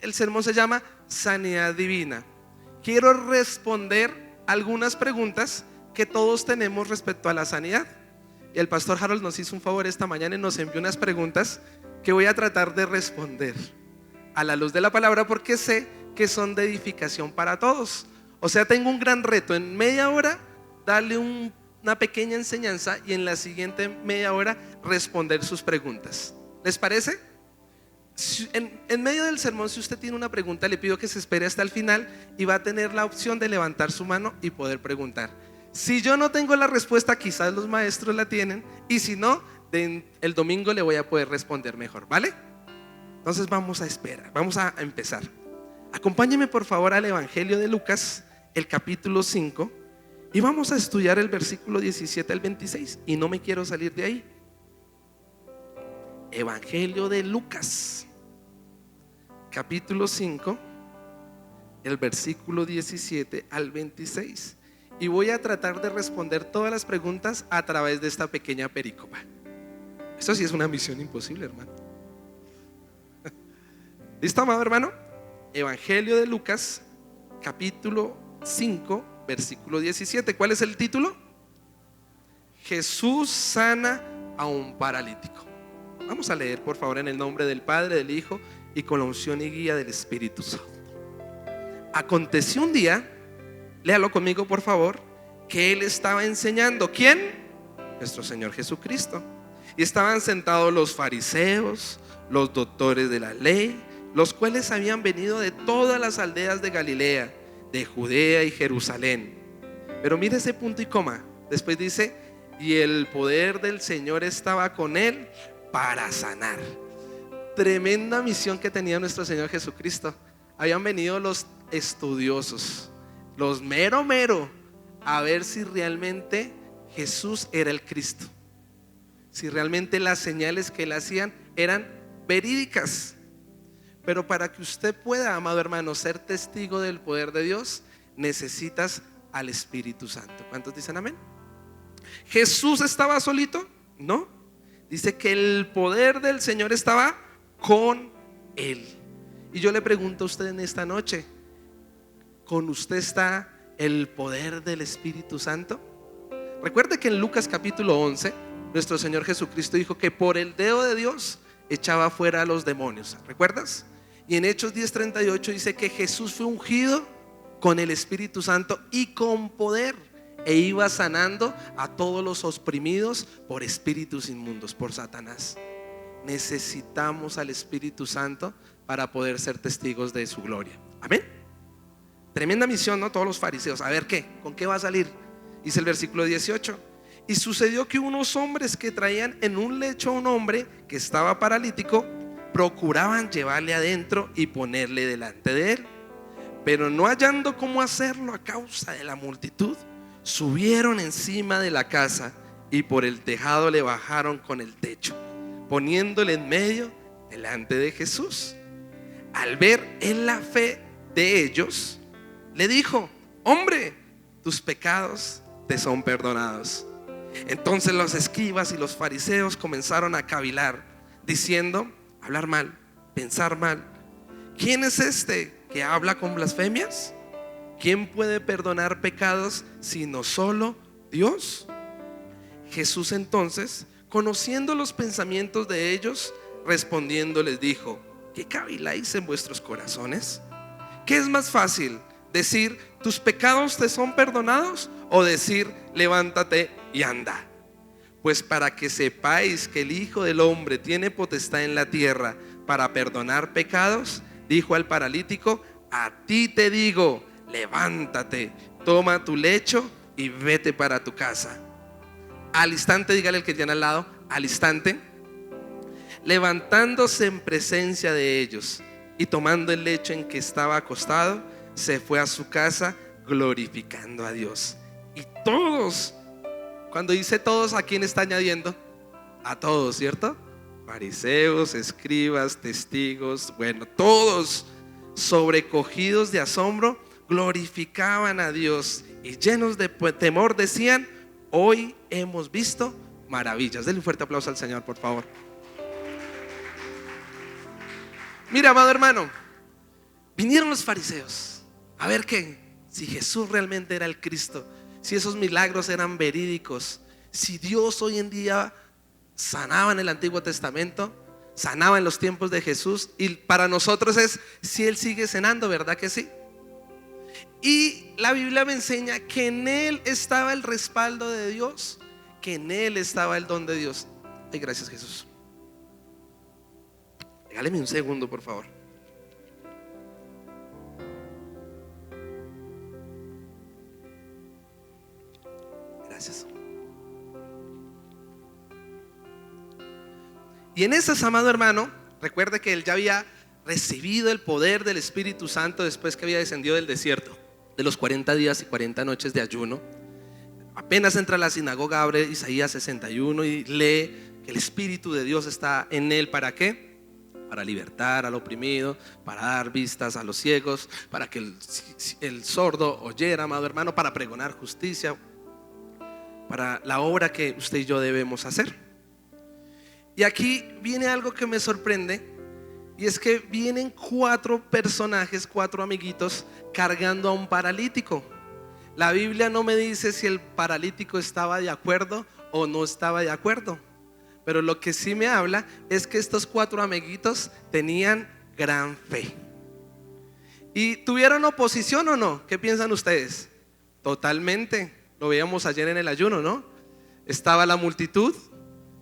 el sermón se llama Sanidad Divina. Quiero responder algunas preguntas que todos tenemos respecto a la sanidad. Y el pastor Harold nos hizo un favor esta mañana y nos envió unas preguntas que voy a tratar de responder a la luz de la palabra, porque sé que son de edificación para todos. O sea, tengo un gran reto: en media hora darle una pequeña enseñanza y en la siguiente media hora responder sus preguntas. ¿Les parece? En medio del sermón, si usted tiene una pregunta, le pido que se espere hasta el final y va a tener la opción de levantar su mano y poder preguntar. Si yo no tengo la respuesta, quizás los maestros la tienen, y si no, el domingo le voy a poder responder mejor, ¿vale? Entonces vamos a esperar, vamos a empezar. Acompáñeme por favor al Evangelio de Lucas, el capítulo 5, y vamos a estudiar el versículo 17 al 26, y no me quiero salir de ahí. Evangelio de Lucas, capítulo 5, el versículo 17 al 26. Y voy a tratar de responder todas las preguntas a través de esta pequeña pericopa. Esto sí es una misión imposible, hermano. ¿Listo, amado hermano? Evangelio de Lucas, capítulo 5, versículo 17. ¿Cuál es el título? Jesús sana a un paralítico. Vamos a leer, por favor, en el nombre del Padre, del Hijo y con la unción y guía del Espíritu Santo. Aconteció un día, léalo conmigo por favor, que él estaba enseñando. ¿Quién? Nuestro Señor Jesucristo. Y estaban sentados los fariseos, los doctores de la ley, los cuales habían venido de todas las aldeas de Galilea, de Judea y Jerusalén. Pero mire ese punto y coma. Después dice: y el poder del Señor estaba con él para sanar. Tremenda misión que tenía nuestro Señor Jesucristo. Habían venido los estudiosos, los mero a ver si realmente Jesús era el Cristo, si realmente las señales que él hacían eran verídicas. Pero para que usted pueda, amado hermano, ser testigo del poder de Dios, necesitas al Espíritu Santo. ¿Cuántos dicen amén? ¿Jesús estaba solito? No. Dice que el poder del Señor estaba con él. Y yo le pregunto a usted en esta noche: ¿con usted está el poder del Espíritu Santo? Recuerde que en Lucas capítulo 11 nuestro Señor Jesucristo dijo que por el dedo de Dios echaba fuera a los demonios. ¿Recuerdas? Y en Hechos 10:38 dice que Jesús fue ungido con el Espíritu Santo y con poder, e iba sanando a todos los oprimidos por espíritus inmundos, por Satanás. Necesitamos al Espíritu Santo para poder ser testigos de su gloria. Amén. Tremenda misión, ¿no? Todos los fariseos. A ver qué, ¿con qué va a salir? Dice el versículo 18: y sucedió que unos hombres que traían en un lecho a un hombre que estaba paralítico, procuraban llevarle adentro y ponerle delante de él. Pero no hallando cómo hacerlo a causa de la multitud, subieron encima de la casa y por el tejado le bajaron con el techo, poniéndole en medio delante de Jesús. Al ver en la fe de ellos, le dijo: hombre, tus pecados te son perdonados. Entonces los escribas y los fariseos comenzaron a cavilar, diciendo, hablar mal, pensar mal: ¿quién es este que habla con blasfemias? ¿Quién puede perdonar pecados sino solo Dios? Jesús entonces, conociendo los pensamientos de ellos, respondiendo les dijo: ¿qué caviláis en vuestros corazones? ¿Qué es más fácil, decir tus pecados te son perdonados, o decir levántate y anda? Pues para que sepáis que el Hijo del Hombre tiene potestad en la tierra para perdonar pecados, dijo al paralítico: a ti te digo, levántate, toma tu lecho y vete para tu casa. Al instante, dígale al que tiene al lado, al instante, levantándose en presencia de ellos y tomando el lecho en que estaba acostado, se fue a su casa glorificando a Dios. Y todos, cuando dice todos, ¿a quién está añadiendo? A todos, ¿cierto? Fariseos, escribas, testigos, bueno, todos sobrecogidos de asombro glorificaban a Dios y llenos de temor decían: hoy hemos visto maravillas. Denle un fuerte aplauso al Señor, por favor. Mira, amado hermano, Vinieron los fariseos a ver si Jesús realmente era el Cristo, si esos milagros eran verídicos, si Dios hoy en día sanaba en el Antiguo Testamento, sanaba en los tiempos de Jesús, y para nosotros es si Él sigue sanando, ¿verdad que sí? Y la Biblia me enseña que en Él estaba el respaldo de Dios, que en Él estaba el don de Dios. Ay, gracias, Jesús. Regáleme un segundo, por favor. Gracias. Y en esas, amado hermano, recuerde que él ya había recibido el poder del Espíritu Santo después que había descendido del desierto, de los 40 días y 40 noches de ayuno. Apenas entra a la sinagoga, abre Isaías 61 y lee que el Espíritu de Dios está en él. ¿Para qué? Para libertar al oprimido, para dar vistas a los ciegos, para que el sordo oyera, amado hermano, para pregonar justicia, para la obra que usted y yo debemos hacer. Y aquí viene algo que me sorprende, y es que vienen 4 personajes, 4 amiguitos cargando a un paralítico. La Biblia no me dice si el paralítico estaba de acuerdo o no estaba de acuerdo, pero lo que sí me habla es que estos 4 amiguitos tenían gran fe. ¿Y tuvieron oposición o no? ¿Qué piensan ustedes? Totalmente. Lo veíamos ayer en el ayuno, ¿no? Estaba la multitud,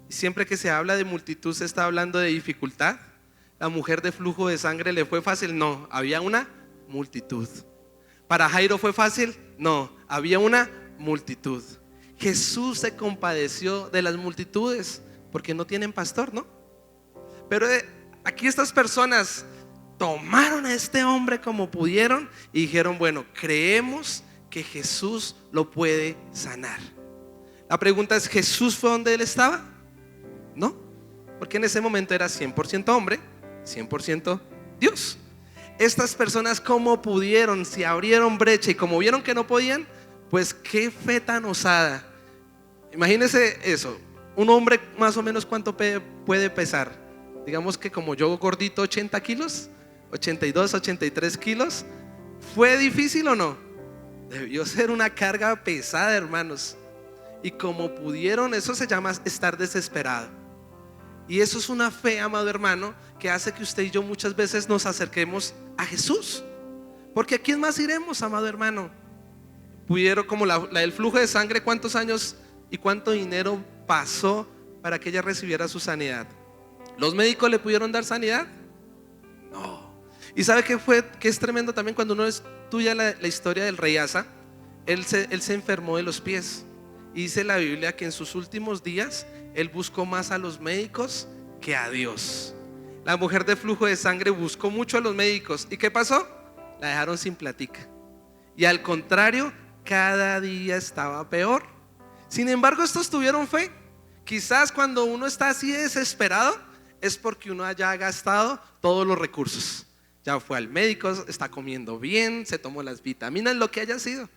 y siempre que se habla de multitud se está hablando de dificultad. La mujer de flujo de sangre, ¿le fue fácil? No, había una multitud. ¿Para Jairo fue fácil? No, había una multitud. Jesús se compadeció de las multitudes porque no tienen pastor, ¿no? Pero aquí estas personas tomaron a este hombre como pudieron y dijeron, bueno, creemos que Jesús lo puede sanar. La pregunta es, ¿Jesús fue donde él estaba? No, porque en ese momento era 100% hombre, 100% Dios. Estas personas, ¿cómo pudieron? Si abrieron brecha y como vieron que no podían, pues qué fe tan osada. Imagínense eso, un hombre más o menos ¿cuánto puede pesar? Digamos que como yo gordito, 80 kilos, 82, 83 kilos. ¿Fue difícil o no? Debió ser una carga pesada, hermanos. Y como pudieron, eso se llama estar desesperado. Y eso es una fe, amado hermano, que hace que usted y yo muchas veces nos acerquemos a Jesús. Porque ¿a quién más iremos, amado hermano? Pudieron, como la del flujo de sangre, ¿cuántos años y cuánto dinero pasó para que ella recibiera su sanidad? ¿Los médicos le pudieron dar sanidad? No. ¿Y sabe qué es tremendo también cuando uno estudia la historia del rey Asa? Él se enfermó de los pies. Y dice la Biblia que en sus últimos días él buscó más a los médicos que a Dios. La mujer de flujo de sangre buscó mucho a los médicos. ¿Y qué pasó? La dejaron sin platica. Y al contrario, cada día estaba peor. Sin embargo, estos tuvieron fe. Quizás cuando uno está así desesperado es porque uno haya gastado todos los recursos. Ya fue al médico, está comiendo bien, se tomó las vitaminas, lo que haya sido.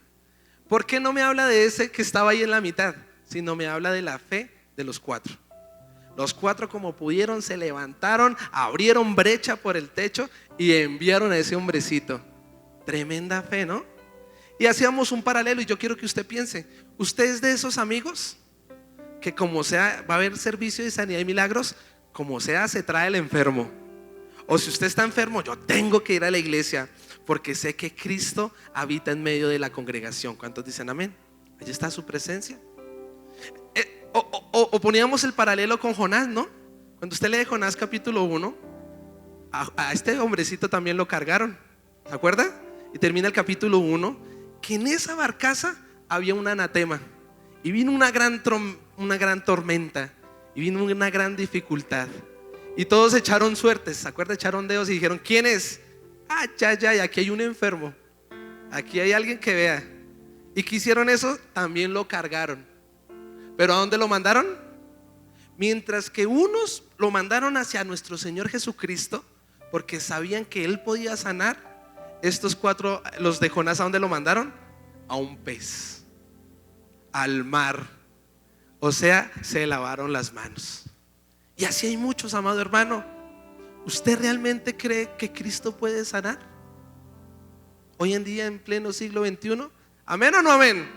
¿Por qué no me habla de ese que estaba ahí en la mitad? Sino me habla de la fe de los 4. Los 4 como pudieron se levantaron, abrieron brecha por el techo y enviaron a ese hombrecito. Tremenda fe, ¿no? Y hacíamos un paralelo y yo quiero que usted piense, ¿usted es de esos amigos que como sea va a haber servicio de sanidad y milagros, como sea se trae el enfermo? O si usted está enfermo, yo tengo que ir a la iglesia porque sé que Cristo habita en medio de la congregación. ¿Cuántos dicen amén? Allí está su presencia. O poníamos el paralelo con Jonás, ¿no? Cuando usted lee Jonás capítulo 1, a este hombrecito también lo cargaron, ¿se acuerda? Y termina el capítulo 1 que en esa barcaza había un anatema y vino una gran tormenta y vino una gran dificultad y todos echaron suertes, ¿se acuerda? Echaron dedos y dijeron, ¿quién es? Ya, aquí hay un enfermo, aquí hay alguien que vea. Y que hicieron eso, también lo cargaron. ¿Pero a dónde lo mandaron? Mientras que unos lo mandaron hacia nuestro Señor Jesucristo, porque sabían que Él podía sanar, estos 4, los de Jonás, ¿a dónde lo mandaron? A un pez, al mar. O sea, se lavaron las manos. Y así hay muchos, amado hermano. ¿Usted realmente cree que Cristo puede sanar? hoy en día en pleno siglo XXI? ¿Amén o no amén?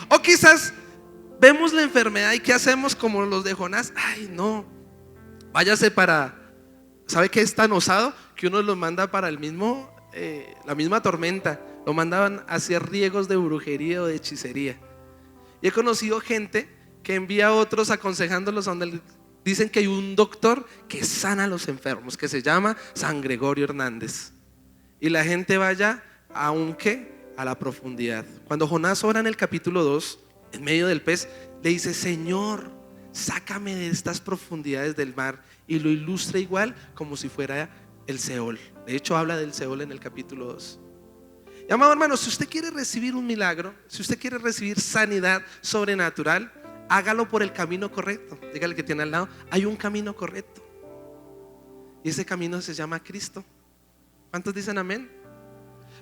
O quizás vemos la enfermedad y ¿qué hacemos como los de Jonás? Ay, no, váyase para, ¿sabe qué es tan osado? Que uno los manda para el mismo, la misma tormenta. Lo mandaban a hacer riegos de brujería o de hechicería. Y he conocido gente que envía a otros aconsejándolos donde dicen que hay un doctor que sana a los enfermos, que se llama San Gregorio Hernández. Y la gente vaya aunque a la profundidad. Cuando Jonás ora en el capítulo 2, en medio del pez, le dice: Señor, sácame de estas profundidades del mar. Y lo ilustra igual como si fuera el Seol. De hecho habla del Seol en el capítulo 2. Y amado hermano, si usted quiere recibir un milagro, si usted quiere recibir sanidad sobrenatural, hágalo por el camino correcto. Dígale que tiene al lado: hay un camino correcto, y ese camino se llama Cristo. ¿Cuántos dicen amén?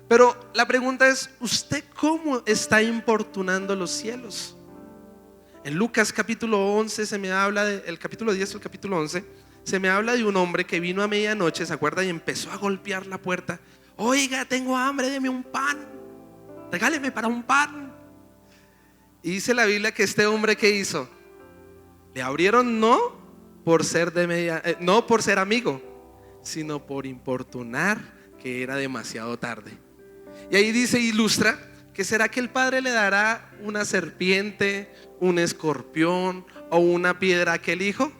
Pero la pregunta es: ¿usted cómo está importunando los cielos? En Lucas capítulo 11 se me habla el capítulo 10 o el capítulo 11 se me habla de un hombre que vino a medianoche, ¿se acuerda? Y empezó a golpear la puerta. Oiga, tengo hambre, deme un pan, regáleme para un pan. Y dice la Biblia que este hombre, ¿qué hizo? Le abrieron no por ser no por ser amigo, sino por importunar que era demasiado tarde. Y ahí dice, ilustra, que será que el padre le dará una serpiente, un escorpión o una piedra a aquel hijo.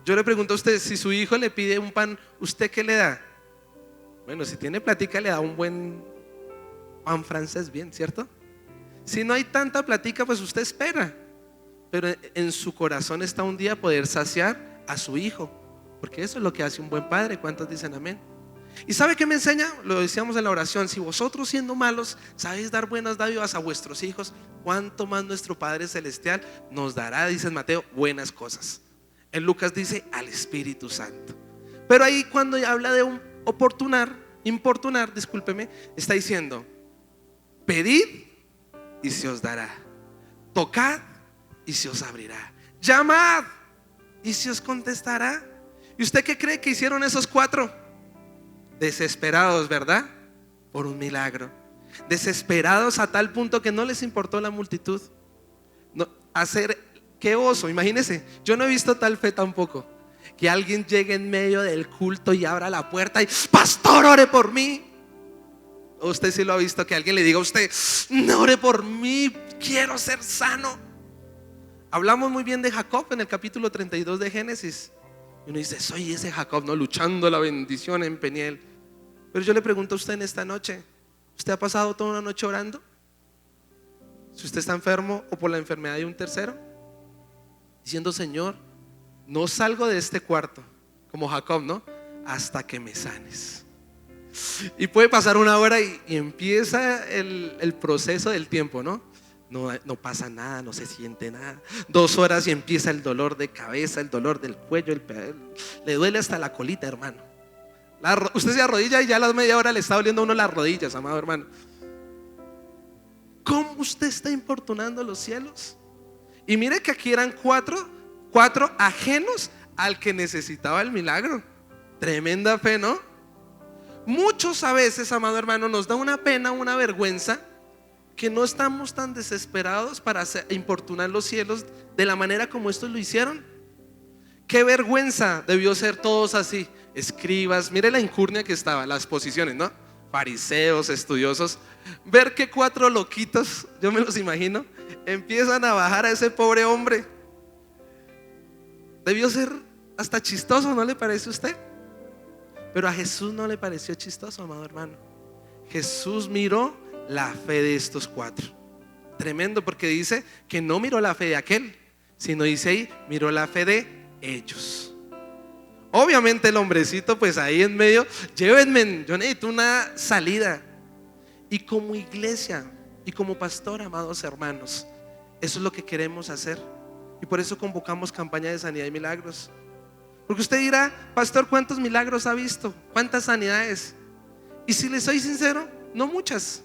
Yo le pregunto a usted, si su hijo le pide un pan, ¿usted qué le da? Bueno, si tiene platica le da un buen pan francés, bien, ¿cierto? Si no hay tanta platica, pues usted espera. Pero en su corazón está un día poder saciar a su hijo, porque eso es lo que hace un buen padre. ¿Cuántos dicen amén? ¿Y sabe qué me enseña? Lo decíamos en la oración: si vosotros siendo malos sabéis dar buenas dádivas a vuestros hijos, cuánto más nuestro Padre Celestial nos dará, dice en Mateo, buenas cosas. En Lucas dice al Espíritu Santo. Pero ahí cuando habla de importunar, discúlpeme, está diciendo: pedid y se os dará, tocad y se os abrirá, llamad y se os contestará. ¿Y usted qué cree que hicieron esos cuatro? Desesperados, ¿verdad? Por un milagro. Desesperados a tal punto que no les importó la multitud. No, qué oso, imagínense. Yo no he visto tal fe tampoco, que alguien llegue en medio del culto y abra la puerta y: pastor, ore por mí. ¿O usted sí lo ha visto, que alguien le diga a usted: no, ore por mí, quiero ser sano? Hablamos muy bien de Jacob en el capítulo 32 de Génesis. Y uno dice: soy ese Jacob, ¿no? Luchando la bendición en Peniel. Pero yo le pregunto a usted en esta noche: ¿usted ha pasado toda una noche orando? Si usted está enfermo o por la enfermedad de un tercero, diciendo: Señor, no salgo de este cuarto, como Jacob, ¿no? Hasta que me sanes. Y puede pasar una hora y empieza el proceso del tiempo, ¿no? No pasa nada, no se siente nada. 2 horas y empieza el dolor de cabeza, el dolor del cuello, le duele hasta la colita, hermano. Usted se arrodilla y ya a las media hora le está doliendo a uno las rodillas, amado hermano. ¿Cómo usted está importunando los cielos? Y mire que aquí eran cuatro ajenos al que necesitaba el milagro. Tremenda fe, ¿no? Muchos a veces, amado hermano, nos da una pena, una vergüenza, que no estamos tan desesperados para importunar los cielos de la manera como estos lo hicieron. Qué vergüenza debió ser todos así, escribas. Mire la incurnia que estaba, las posiciones, ¿no? Fariseos, estudiosos. Ver que 4 loquitos, yo me los imagino, empiezan a bajar a ese pobre hombre. Debió ser hasta chistoso, ¿no le parece a usted? Pero a Jesús no le pareció chistoso, amado hermano. Jesús miró la fe de estos 4. Tremendo, porque dice que no miró la fe de aquel, sino dice ahí, miró la fe de ellos. Obviamente el hombrecito pues ahí en medio: llévenme, yo necesito una salida. Y como iglesia y como pastor, amados hermanos, eso es lo que queremos hacer. Y por eso convocamos campaña de sanidad y milagros. Porque usted dirá: pastor, ¿cuántos milagros ha visto? ¿Cuántas sanidades? Y si le soy sincero, no muchas,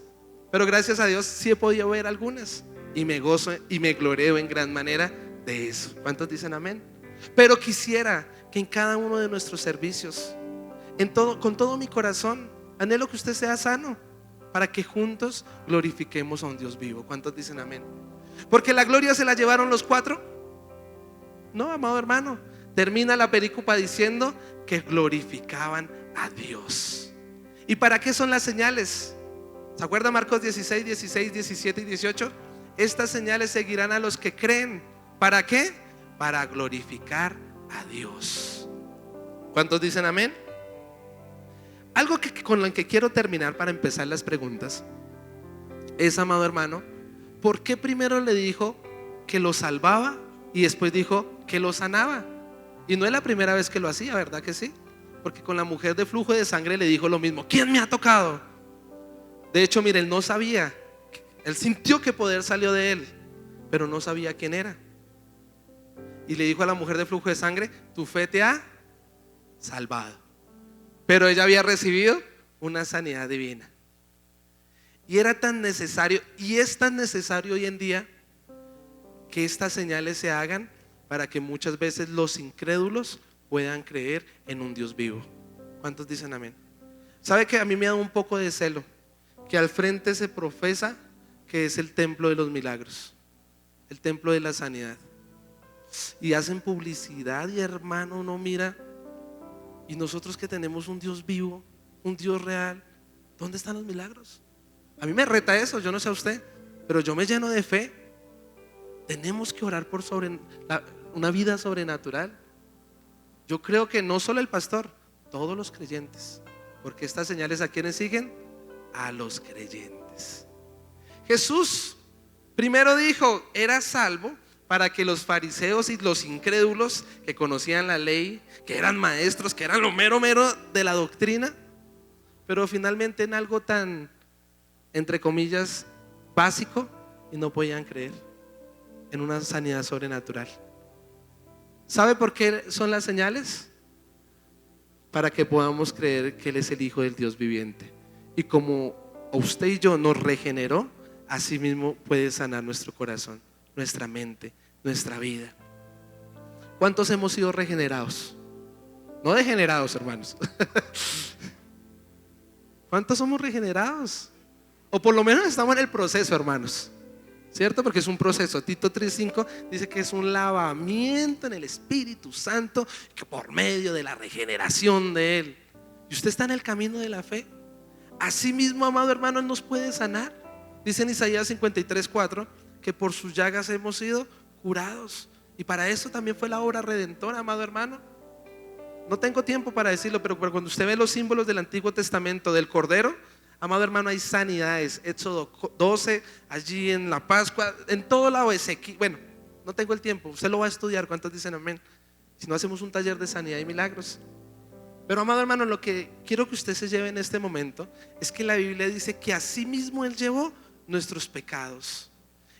pero gracias a Dios sí he podido ver algunas, y me gozo y me gloreo en gran manera de eso. ¿Cuántos dicen amén? Pero quisiera que en cada uno de nuestros servicios, con todo mi corazón, anhelo que usted sea sano. para que juntos glorifiquemos a un Dios vivo. ¿Cuántos dicen amén? Porque la gloria se la llevaron los cuatro. No, amado hermano, termina la perícopa diciendo que glorificaban a Dios. ¿Y para qué son las señales? ¿Se acuerda Marcos 16, 16, 17 y 18? Estas señales seguirán a los que creen. ¿Para qué? Para glorificar a Dios. ¿Cuántos dicen amén? Algo con lo que quiero terminar para empezar las preguntas es, amado hermano, ¿por qué primero le dijo que lo salvaba y después dijo que lo sanaba? Y no es la primera vez que lo hacía, ¿verdad que sí? Porque con la mujer de flujo de sangre le dijo lo mismo. ¿Quién me ha tocado? De hecho, mire, él no sabía. Él sintió que poder salió de él, pero no sabía quién era. Y le dijo a la mujer de flujo de sangre: tu fe te ha salvado. Pero ella había recibido una sanidad divina. Y era tan necesario, y es tan necesario hoy en día, que estas señales se hagan para que muchas veces los incrédulos puedan creer en un Dios vivo. ¿Cuántos dicen amén? ¿Sabe que a mí me da un poco de celo que al frente se profesa que es el templo de los milagros, el templo de la sanidad, y hacen publicidad y hermano no mira? Y nosotros que tenemos un Dios vivo, un Dios real, ¿dónde están los milagros? A mí me reta eso, yo no sé a usted, pero yo me lleno de fe. Tenemos que orar por una vida sobrenatural. Yo creo que no solo el pastor, todos los creyentes, porque estas señales ¿a quiénes siguen? A los creyentes. Jesús primero dijo, era salvo para que los fariseos y los incrédulos que conocían la ley, que eran maestros, que eran lo mero de la doctrina, pero finalmente en algo tan, entre comillas, básico, y no podían creer en una sanidad sobrenatural. ¿Sabe por qué son las señales? Para que podamos creer que Él es el Hijo del Dios viviente. Y como usted y yo nos regeneró, así mismo puede sanar nuestro corazón, nuestra mente, nuestra vida. ¿Cuántos hemos sido regenerados? No degenerados, hermanos. ¿Cuántos somos regenerados? O por lo menos estamos en el proceso, hermanos, ¿cierto? Porque es un proceso. Tito 3:5 dice que es un lavamiento en el Espíritu Santo, que por medio de la regeneración de Él. Y usted está en el camino de la fe. Así mismo, amado hermano, Él nos puede sanar. Dice en Isaías 53:4 que por sus llagas hemos sido curados. Y para eso también fue la obra redentora, amado hermano. No tengo tiempo para decirlo, pero cuando usted ve los símbolos del Antiguo Testamento del Cordero, amado hermano, hay sanidades. Éxodo 12, allí en la Pascua, en todo lado. Ezequiel, bueno, no tengo el tiempo, usted lo va a estudiar. ¿Cuántos dicen amén? Si no, hacemos un taller de sanidad y milagros. Pero amado hermano, lo que quiero que usted se lleve en este momento es que la Biblia dice que así mismo Él llevó nuestros pecados.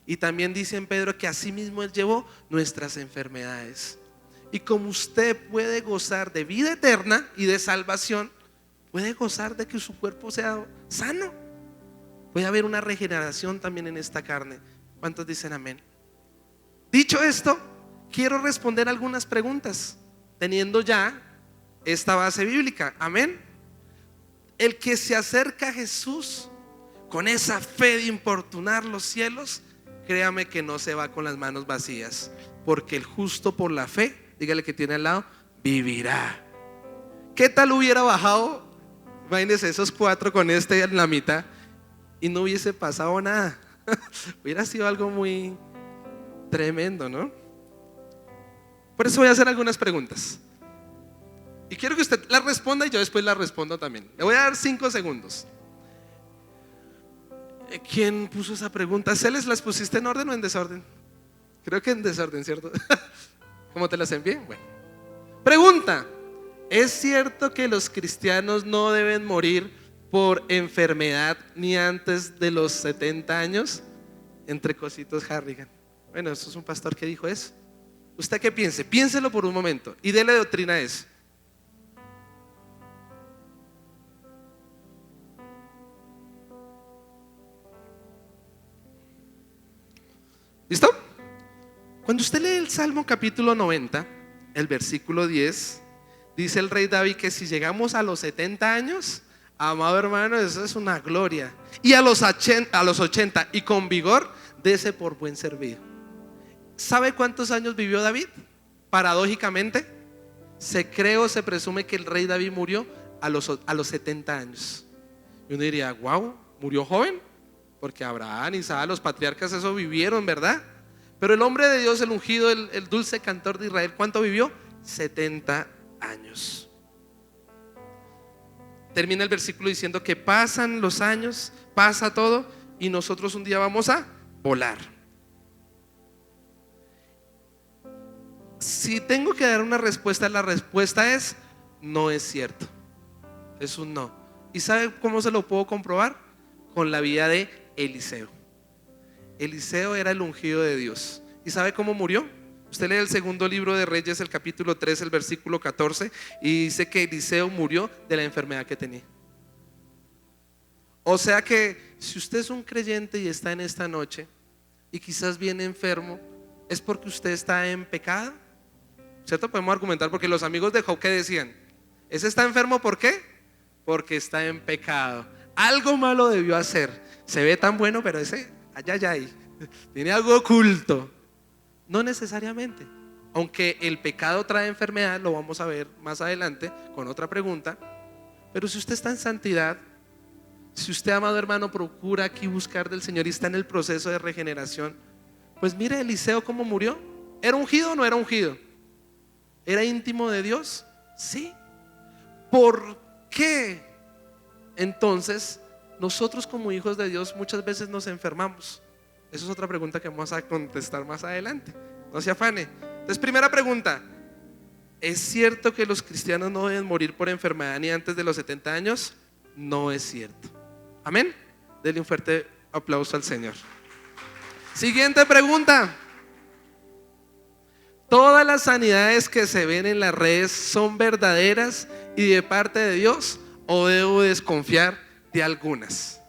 Y también dice en Pedro que así mismo Él llevó nuestras enfermedades. Y como usted puede gozar de vida eterna y de salvación, puede gozar de que su cuerpo sea sano. Puede haber una regeneración también en esta carne. ¿Cuántos dicen amén? Dicho esto, quiero responder algunas preguntas, teniendo ya esta base bíblica. Amén. El que se acerca a Jesús con esa fe de importunar los cielos, créame que no se va con las manos vacías, porque el justo por la fe, dígale que tiene al lado, vivirá. ¿Qué tal hubiera bajado? Imagínense esos cuatro con este en la mitad y no hubiese pasado nada. Hubiera sido algo muy tremendo, ¿no? Por eso voy a hacer algunas preguntas y quiero que usted las responda y yo después las respondo también. Le voy a dar 5 segundos. ¿Quién puso esa pregunta? ¿Celes, las pusiste en orden o en desorden? Creo que en desorden, ¿cierto? ¿Cómo te las envié? Bueno. Pregunta: ¿es cierto que los cristianos no deben morir por enfermedad ni antes de los 70 años? Entre cositos Harrigan. Bueno, eso es un pastor que dijo eso. ¿Usted qué piense? Piénselo por un momento y déle doctrina a eso. ¿Listo? Cuando usted lee el Salmo capítulo 90, el versículo 10, dice el rey David que si llegamos a los 70 años, Amado hermano, eso es una gloria. Y a los 80 y con vigor, dese por buen servido. ¿Sabe cuántos años vivió David? Paradójicamente, se cree o se presume que el rey David murió a los 70 años. Y uno diría, wow, murió joven, porque Abraham, Isaac, los patriarcas eso vivieron, ¿verdad? Pero el hombre de Dios, el ungido, el dulce cantor de Israel, ¿cuánto vivió? 70 años. Termina el versículo diciendo que pasan los años, pasa todo, y nosotros un día vamos a volar. Si tengo que dar una respuesta, la respuesta es: no es cierto. Es un no. ¿Y sabe cómo se lo puedo comprobar? Con la vida de Eliseo. Eliseo era el ungido de Dios. ¿Y sabe cómo murió? Usted lee el segundo libro de Reyes, el capítulo 3, el versículo 14, y dice que Eliseo murió de la enfermedad que tenía. O sea que si usted es un creyente y está en esta noche y quizás viene enfermo, ¿es porque usted está en pecado? ¿Cierto? Podemos argumentar, porque los amigos de Job, ¿qué decían? Ese está enfermo, ¿por qué? Porque está en pecado. Algo malo debió hacer. Se ve tan bueno, pero ese, ay, tiene algo oculto. No necesariamente. Aunque el pecado trae enfermedad, lo vamos a ver más adelante con otra pregunta. Pero si usted está en santidad, si usted, amado hermano, procura aquí buscar del Señor y está en el proceso de regeneración, pues mire Eliseo cómo murió. ¿Era ungido o no era ungido? ¿Era íntimo de Dios? Sí. ¿Por qué entonces nosotros como hijos de Dios muchas veces nos enfermamos? Esa es otra pregunta que vamos a contestar más adelante. No se afane. Entonces, primera pregunta: ¿es cierto que los cristianos no deben morir por enfermedad ni antes de los 70 años? No es cierto. Amén. Denle un fuerte aplauso al Señor. Siguiente pregunta: ¿todas las sanidades que se ven en las redes son verdaderas y de parte de Dios, o debo desconfiar de algunas?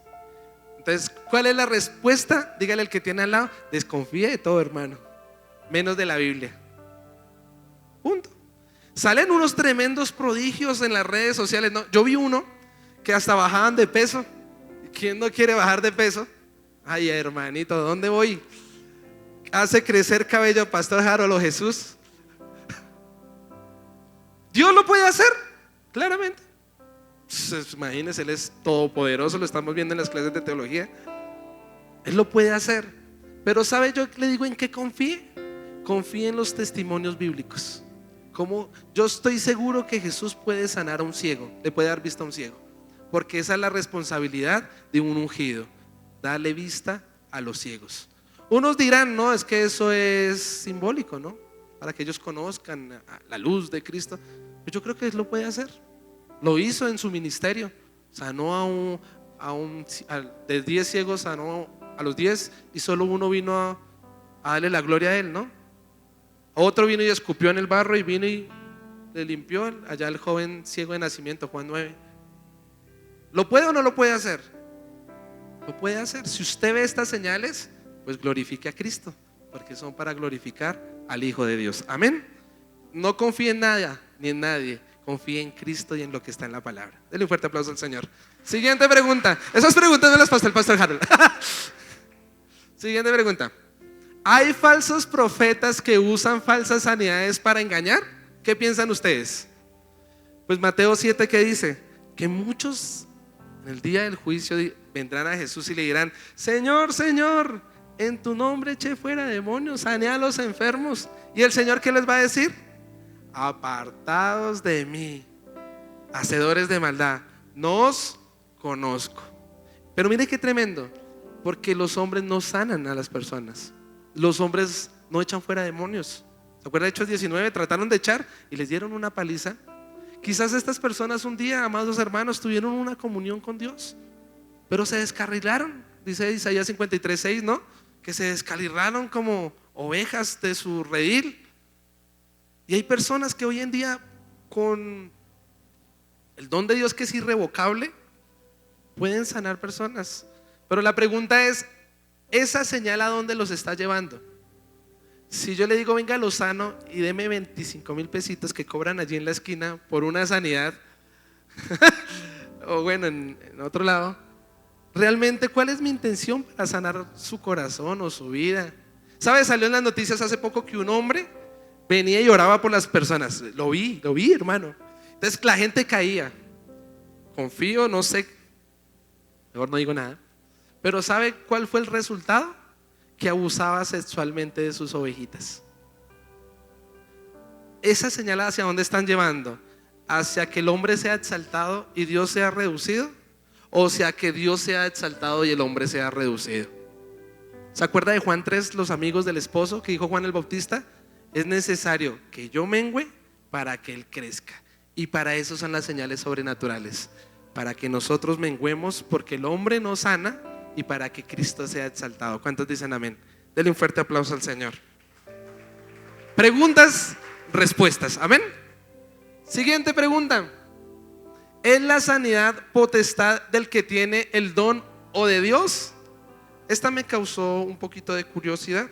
Entonces, ¿cuál es la respuesta? Dígale al que tiene al lado: desconfíe de todo, hermano, menos de la Biblia. Punto. Salen unos tremendos prodigios en las redes sociales, ¿no? Yo vi uno que hasta bajaban de peso. ¿Quién no quiere bajar de peso? Ay, hermanito, ¿dónde voy? Hace crecer cabello pastor Harold o Jesús. ¿Dios lo puede hacer? Claramente. Pues, imagínense, Él es todopoderoso, lo estamos viendo en las clases de teología. Él lo puede hacer. Pero ¿sabe? Yo le digo en qué confíe. Confíe en los testimonios bíblicos. Como yo estoy seguro que Jesús puede sanar a un ciego, le puede dar vista a un ciego, porque esa es la responsabilidad de un ungido, darle vista a los ciegos. Unos dirán, no, es que eso es simbólico, ¿no? Para que ellos conozcan la luz de Cristo. Pero yo creo que Él lo puede hacer. Lo hizo en su ministerio. Sanó de 10 ciegos, sanó a los 10 y solo uno vino a darle la gloria a Él, ¿no? Otro vino y escupió en el barro y vino y le limpió allá el joven ciego de nacimiento, Juan 9. ¿Lo puede o no lo puede hacer? Lo puede hacer. Si usted ve estas señales, pues glorifique a Cristo, porque son para glorificar al Hijo de Dios. Amén. No confíe en nada ni en nadie. Confíe en Cristo y en lo que está en la palabra. Denle un fuerte aplauso al Señor. Siguiente pregunta. Esas preguntas me las pasó el pastor Harold. Siguiente pregunta: ¿hay falsos profetas que usan falsas sanidades para engañar? ¿Qué piensan ustedes? Pues Mateo 7, ¿qué dice? Que muchos en el día del juicio vendrán a Jesús y le dirán: Señor, Señor, en tu nombre eché fuera demonios, sané a los enfermos. ¿Y el Señor qué les va a decir? Apartados de mí, hacedores de maldad, no os conozco. Pero mire qué tremendo, porque los hombres no sanan a las personas. Los hombres no echan fuera demonios. ¿Se acuerdan de Hechos 19? Trataron de echar y les dieron una paliza. Quizás estas personas un día, amados hermanos, tuvieron una comunión con Dios, pero se descarrilaron. Dice Isaías 53:6, ¿no? Que se descarrilaron como ovejas de su redil. Y hay personas que hoy en día, con el don de Dios que es irrevocable, pueden sanar personas. Pero la pregunta es: ¿esa señal a dónde los está llevando? Si yo le digo: venga a Lozano y deme 25,000 pesitos que cobran allí en la esquina por una sanidad, o bueno, en otro lado, realmente cuál es mi intención para sanar su corazón o su vida. ¿Sabes? Salió en las noticias hace poco que un hombre venía y oraba por las personas. Lo vi, hermano. Entonces la gente caía. Confío, no sé, mejor no digo nada. Pero ¿sabe cuál fue el resultado? Que abusaba sexualmente de sus ovejitas. Esa señal, ¿hacia dónde están llevando? ¿Hacia que el hombre sea exaltado y Dios sea reducido? ¿O sea que Dios sea exaltado y el hombre sea reducido? ¿Se acuerda de Juan 3, los amigos del esposo, que dijo Juan el Bautista? Es necesario que yo mengüe para que él crezca. Y para eso son las señales sobrenaturales, para que nosotros menguemos, porque el hombre no sana, y para que Cristo sea exaltado. ¿Cuántos dicen amén? Denle un fuerte aplauso al Señor. Preguntas, respuestas, amén. Siguiente pregunta: ¿es la sanidad potestad del que tiene el don o de Dios? Esta me causó un poquito de curiosidad.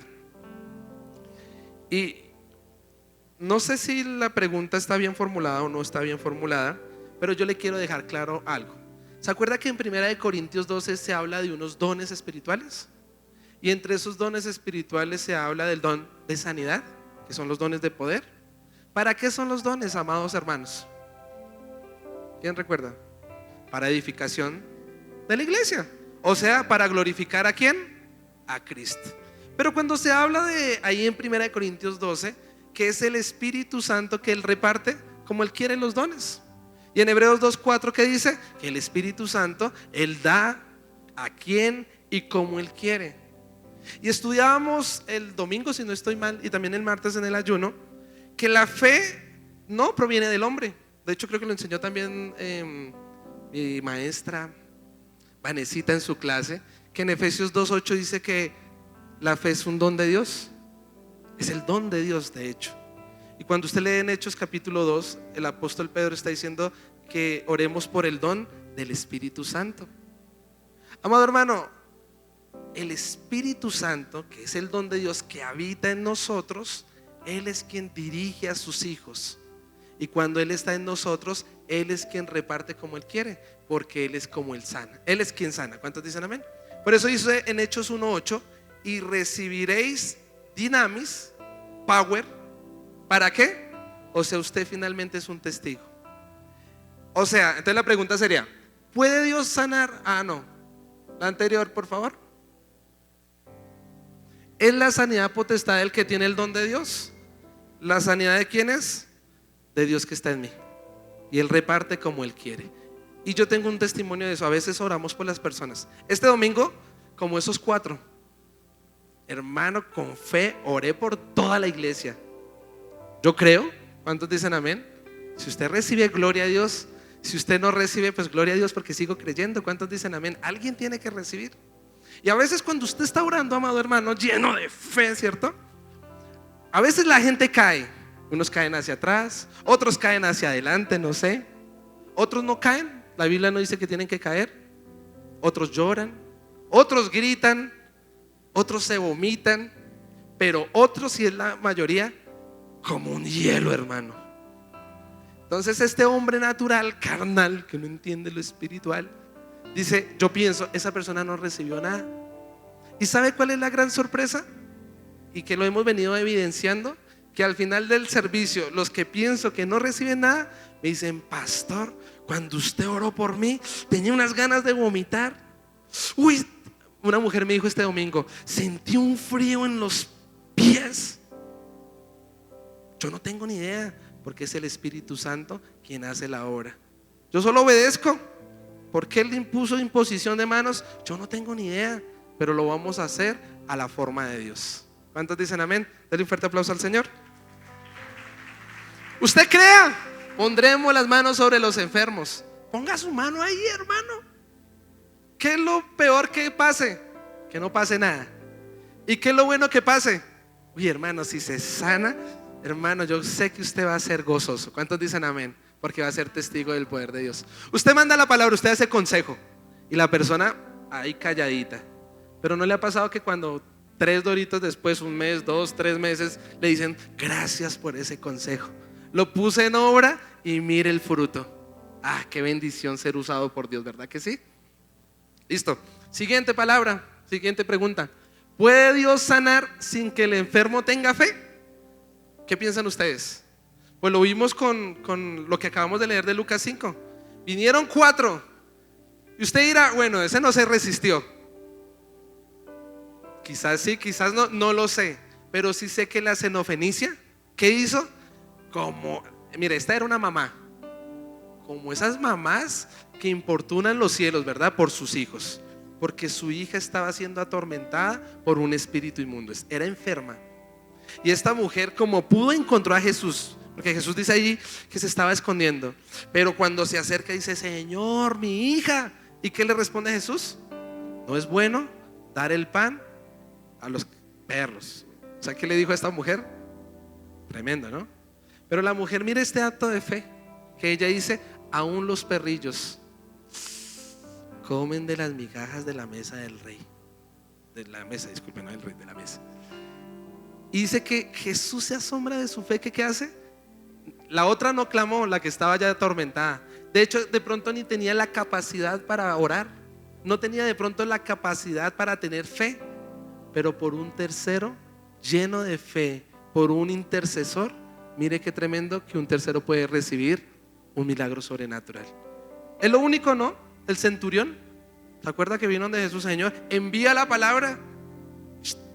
Y no sé si la pregunta está bien formulada o no está bien formulada, pero yo le quiero dejar claro algo. ¿Se acuerda que en 1 Corintios 12 se habla de unos dones espirituales? Y entre esos dones espirituales se habla del don de sanidad, que son los dones de poder. ¿Para qué son los dones, amados hermanos? ¿Quién recuerda? Para edificación de la iglesia. O sea, para glorificar ¿a quién? A Cristo. Pero cuando se habla de ahí en 1 Corintios 12, que es el Espíritu Santo que Él reparte como Él quiere los dones. Y en Hebreos 2:4 que dice que el Espíritu Santo Él da a quien y como Él quiere. Y estudiábamos el domingo, si no estoy mal, y también el martes en el ayuno, que la fe no proviene del hombre. De hecho creo que lo enseñó también mi maestra Vanesita en su clase, que en Efesios 2:8 dice que la fe es un don de Dios. Es el don de Dios, de hecho. Y cuando usted lee en Hechos capítulo 2, el apóstol Pedro está diciendo que oremos por el don del Espíritu Santo. Amado hermano, el Espíritu Santo, que es el don de Dios que habita en nosotros, Él es quien dirige a sus hijos. Y cuando Él está en nosotros, Él es quien reparte como Él quiere, porque Él es como Él sana. Él es quien sana. ¿Cuántos dicen amén? Por eso dice en Hechos 1:8: y recibiréis dinamis, power. ¿Para qué? O sea, usted finalmente es un testigo. O sea, entonces la pregunta sería: ¿puede Dios sanar? Ah, no. La anterior, por favor. ¿Es la sanidad potestad del que tiene el don de Dios? ¿La sanidad de quién es? De Dios que está en mí. Y Él reparte como Él quiere. Y yo tengo un testimonio de eso. A veces oramos por las personas. Este domingo, como esos 4, hermano, con fe oré por toda la iglesia. Yo creo. ¿Cuántos dicen amén? Si usted recibe, gloria a Dios. Si usted no recibe, pues gloria a Dios, porque sigo creyendo. ¿Cuántos dicen amén? Alguien tiene que recibir. Y a veces cuando usted está orando, amado hermano, lleno de fe, ¿cierto? A veces la gente cae. Unos caen hacia atrás, otros caen hacia adelante, no sé. Otros no caen. La Biblia no dice que tienen que caer. Otros lloran, otros gritan, otros se vomitan, pero otros, si es la mayoría, como un hielo, hermano. Entonces este hombre natural, carnal, que no entiende lo espiritual, dice: yo pienso, esa persona no recibió nada. ¿Y sabe cuál es la gran sorpresa? Y que lo hemos venido evidenciando, que al final del servicio, los que pienso que no reciben nada, me dicen: pastor, cuando usted oró por mí, tenía unas ganas de vomitar. Uy, una mujer me dijo este domingo: sentí un frío en los pies. Yo no tengo ni idea, porque es el Espíritu Santo quien hace la obra. Yo solo obedezco. ¿Por qué Él impuso imposición de manos? Yo no tengo ni idea, pero lo vamos a hacer a la forma de Dios. ¿Cuántos dicen amén? Denle un fuerte aplauso al Señor. Usted crea, pondremos las manos sobre los enfermos. Ponga su mano ahí, hermano. ¿Qué es lo peor que pase? Que no pase nada. ¿Y qué es lo bueno que pase? Uy, hermano, si se sana, hermano, yo sé que usted va a ser gozoso. ¿Cuántos dicen amén? Porque va a ser testigo del poder de Dios. Usted manda la palabra, usted hace consejo, y la persona ahí calladita. Pero ¿no le ha pasado que cuando 3 doritos después, 1 mes, 2, 3 meses, le dicen: gracias por ese consejo, lo puse en obra y mire el fruto? Qué bendición ser usado por Dios, ¿verdad que sí? Listo. Siguiente palabra, siguiente pregunta. ¿Puede Dios sanar sin que el enfermo tenga fe? ¿Qué piensan ustedes? Pues lo vimos con lo que acabamos de leer de Lucas 5. Vinieron 4. Y usted dirá, bueno, ese no se resistió. Quizás sí, quizás no, no lo sé. Pero sí sé que la Xenofenicia, ¿qué hizo? Mire, esta era una mamá. Como esas mamás que importunan los cielos, ¿verdad? Por sus hijos. Porque su hija estaba siendo atormentada por un espíritu inmundo. Era enferma. Y esta mujer, como pudo, encontró a Jesús. Porque Jesús dice allí que se estaba escondiendo. Pero cuando se acerca dice, Señor, mi hija. ¿Y qué le responde Jesús? No es bueno dar el pan a los perros. O sea, ¿qué le dijo a esta mujer? Tremendo, ¿no? Pero la mujer, mire este acto de fe que ella dice, aún los perrillos comen de las migajas de la mesa del rey. De la mesa, disculpe, no del rey, de la mesa. Y dice que Jesús se asombra de su fe. ¿Qué hace? La otra no clamó, la que estaba ya atormentada. De hecho, de pronto ni tenía la capacidad para orar. No tenía de pronto la capacidad para tener fe. Pero por un tercero lleno de fe, por un intercesor, mire qué tremendo que un tercero puede recibir un milagro sobrenatural. Es lo único, ¿no? El centurión, ¿se acuerda que vino donde Jesús? Señor, envía la palabra.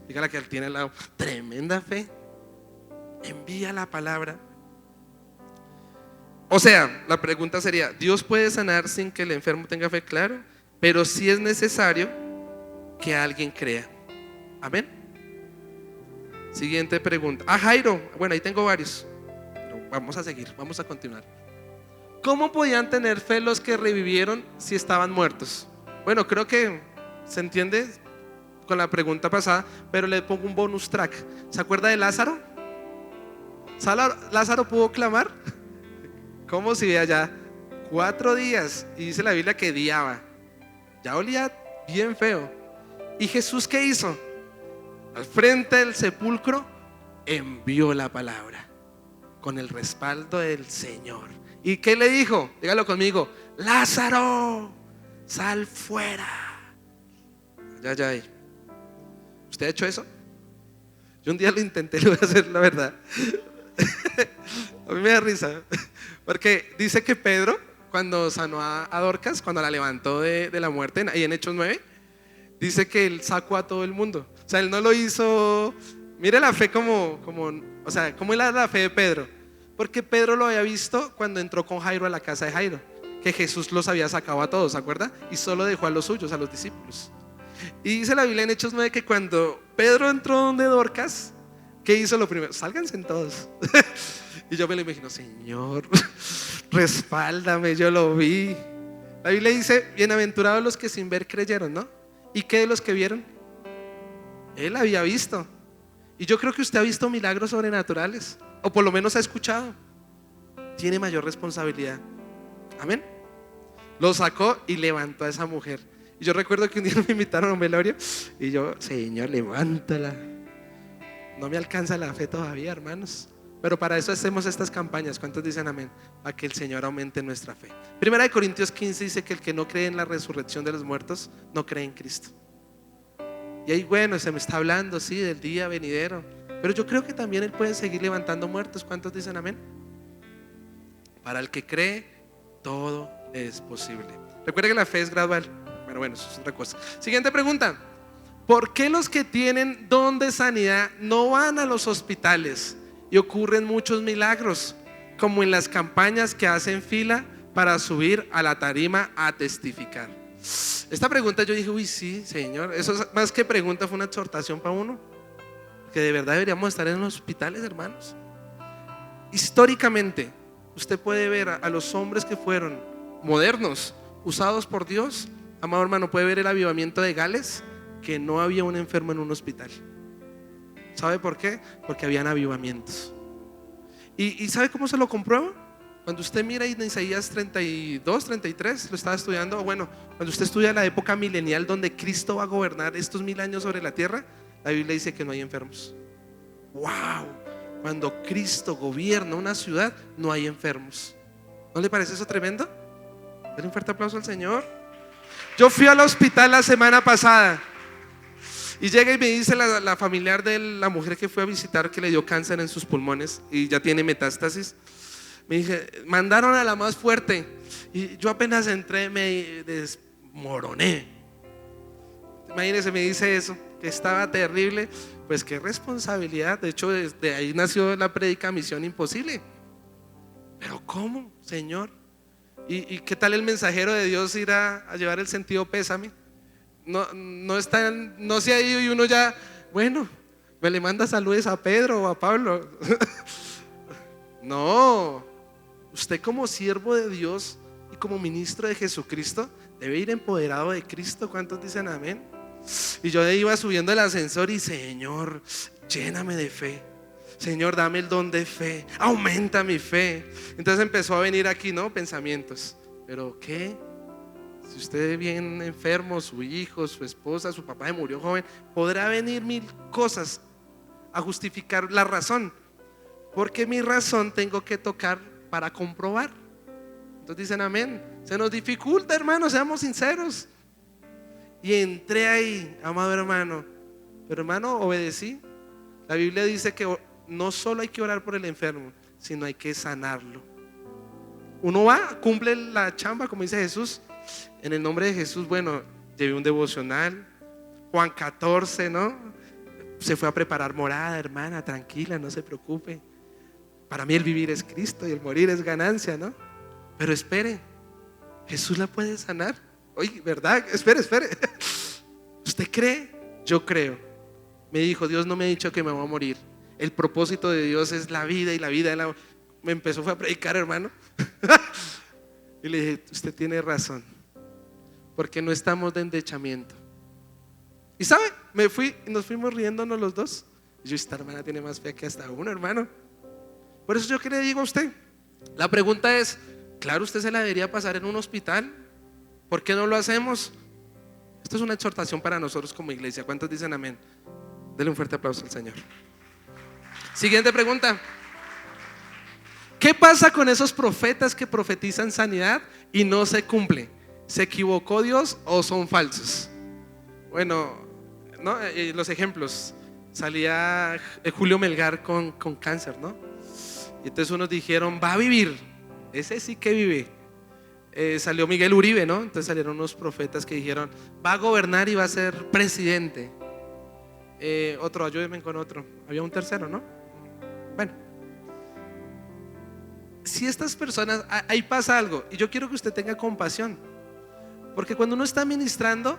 Dígale que él tiene al lado, tremenda fe. Envía la palabra. O sea, la pregunta sería, ¿Dios puede sanar sin que el enfermo tenga fe? Claro, pero sí es necesario que alguien crea. Amén. Siguiente pregunta. Jairo, bueno, ahí tengo varios, pero vamos a seguir, vamos a continuar. ¿Cómo podían tener fe los que revivieron si estaban muertos? Bueno, creo que se entiende con la pregunta pasada, pero le pongo un bonus track. ¿Se acuerda de Lázaro? ¿Lázaro pudo clamar? ¿Cómo si veía ya 4 días? Y dice la Biblia que diaba. Ya olía bien feo. ¿Y Jesús qué hizo? Al frente del sepulcro envió la palabra con el respaldo del Señor. ¿Y qué le dijo? Dígalo conmigo. Lázaro, sal fuera. Ya. ¿Usted ha hecho eso? Yo un día lo intenté, lo voy a hacer, la verdad. A mí me da risa. Porque dice que Pedro, cuando sanó a Dorcas, cuando la levantó de la muerte, ahí en Hechos 9, dice que él sacó a todo el mundo. O sea, él no lo hizo. Mire la fe o sea, ¿cómo era la fe de Pedro? Porque Pedro lo había visto cuando entró con Jairo a la casa de Jairo, que Jesús los había sacado a todos, ¿se acuerda? Y solo dejó a los suyos, a los discípulos. Y dice la Biblia en Hechos 9 que cuando Pedro entró donde Dorcas, ¿qué hizo lo primero? Sálganse todos. Y yo me lo imagino, Señor, respáldame, yo lo vi. La Biblia dice, bienaventurados los que sin ver creyeron, ¿no? ¿Y qué de los que vieron? Él había visto. Y yo creo que usted ha visto milagros sobrenaturales, o por lo menos ha escuchado. Tiene mayor responsabilidad. Amén. Lo sacó y levantó a esa mujer. Y yo recuerdo que un día me invitaron a un velorio y yo, Señor, levántala. No me alcanza la fe todavía, hermanos, pero para eso hacemos estas campañas. ¿Cuántos dicen amén? Para que el Señor aumente nuestra fe. Primera de Corintios 15 dice que el que no cree en la resurrección de los muertos no cree en Cristo. Y ahí, bueno, se me está hablando, sí, del día venidero, pero yo creo que también Él puede seguir levantando muertos. ¿Cuántos dicen amén? Para el que cree, todo es posible. Recuerda que la fe es gradual. Bueno, eso es otra cosa. Siguiente pregunta. ¿Por qué los que tienen don de sanidad no van a los hospitales y ocurren muchos milagros, como en las campañas que hacen fila para subir a la tarima a testificar? Esta pregunta yo dije, uy, sí, Señor. Eso es, más que pregunta, fue una exhortación para uno, que de verdad deberíamos estar en los hospitales, hermanos. Históricamente usted puede ver a los hombres que fueron modernos, usados por Dios. Amado hermano, puede ver el avivamiento de Gales, que no había un enfermo en un hospital. ¿Sabe por qué? Porque habían avivamientos. ¿Y sabe cómo se lo comprueba? Cuando usted mira en Isaías 32, 33, lo estaba estudiando. Bueno, cuando usted estudia la época milenial donde Cristo va a gobernar estos 1000 años sobre la tierra, la Biblia dice que no hay enfermos. ¡Wow! Cuando Cristo gobierna una ciudad, no hay enfermos. ¿No le parece eso tremendo? Denle un fuerte aplauso al Señor. Yo fui al hospital la semana pasada y llega y me dice la familiar de la mujer que fue a visitar, que le dio cáncer en sus pulmones y ya tiene metástasis. Me dije, mandaron a la más fuerte. Y yo apenas entré, me desmoroné. Imagínense, me dice eso, que estaba terrible. Pues qué responsabilidad. De hecho, desde ahí nació la prédica Misión Imposible. Pero ¿cómo, Señor? ¿Y qué tal el mensajero de Dios ir a llevar el sentido pésame? No se ha ido y uno ya, bueno, me le manda saludos a Pedro o a Pablo. No, usted como siervo de Dios y como ministro de Jesucristo debe ir empoderado de Cristo. ¿Cuántos dicen amén? Y yo iba subiendo el ascensor y Señor, lléname de fe. Señor, dame el don de fe, aumenta mi fe. Entonces empezó a venir aquí, ¿no? Pensamientos. ¿Pero qué? Si usted viene enfermo, su hijo, su esposa, su papá se murió joven, podrá venir mil cosas a justificar la razón. Porque mi razón tengo que tocar para comprobar. Entonces dicen amén. Se nos dificulta, hermano, seamos sinceros. Y entré ahí, amado hermano. Pero hermano, obedecí. La Biblia dice que no solo hay que orar por el enfermo, sino hay que sanarlo. Uno va, cumple la chamba, como dice Jesús. En el nombre de Jesús, bueno, llevé un devocional. Juan 14, ¿no? Se fue a preparar morada, hermana, tranquila, no se preocupe. Para mí el vivir es Cristo y el morir es ganancia, ¿no? Pero espere, Jesús la puede sanar. Oye, ¿verdad? Espere. ¿Usted cree? Yo creo. Me dijo, Dios no me ha dicho que me voy a morir. El propósito de Dios es la vida y la vida. Me empezó a predicar, hermano. Y le dije, usted tiene razón. Porque no estamos de endechamiento. Y ¿sabe? Me fui y nos fuimos riéndonos los dos. Y yo, esta hermana tiene más fe que hasta uno, hermano. Por eso yo que le digo a usted, la pregunta es, claro, usted se la debería pasar en un hospital. ¿Por qué no lo hacemos? Esto es una exhortación para nosotros como iglesia. ¿Cuántos dicen amén? Denle un fuerte aplauso al Señor. Siguiente pregunta. ¿Qué pasa con esos profetas que profetizan sanidad y no se cumple? ¿Se equivocó Dios o son falsos? Bueno, ¿no? Los ejemplos. Salía Julio Melgar con cáncer, ¿no? Y entonces unos dijeron, va a vivir. Ese sí que vive. Salió Miguel Uribe, ¿no? Entonces salieron unos profetas que dijeron, va a gobernar y va a ser presidente. Otro, ayúdenme con otro. Había un tercero, ¿no? Bueno, si estas personas, ahí pasa algo. Y yo quiero que usted tenga compasión. Porque cuando uno está ministrando,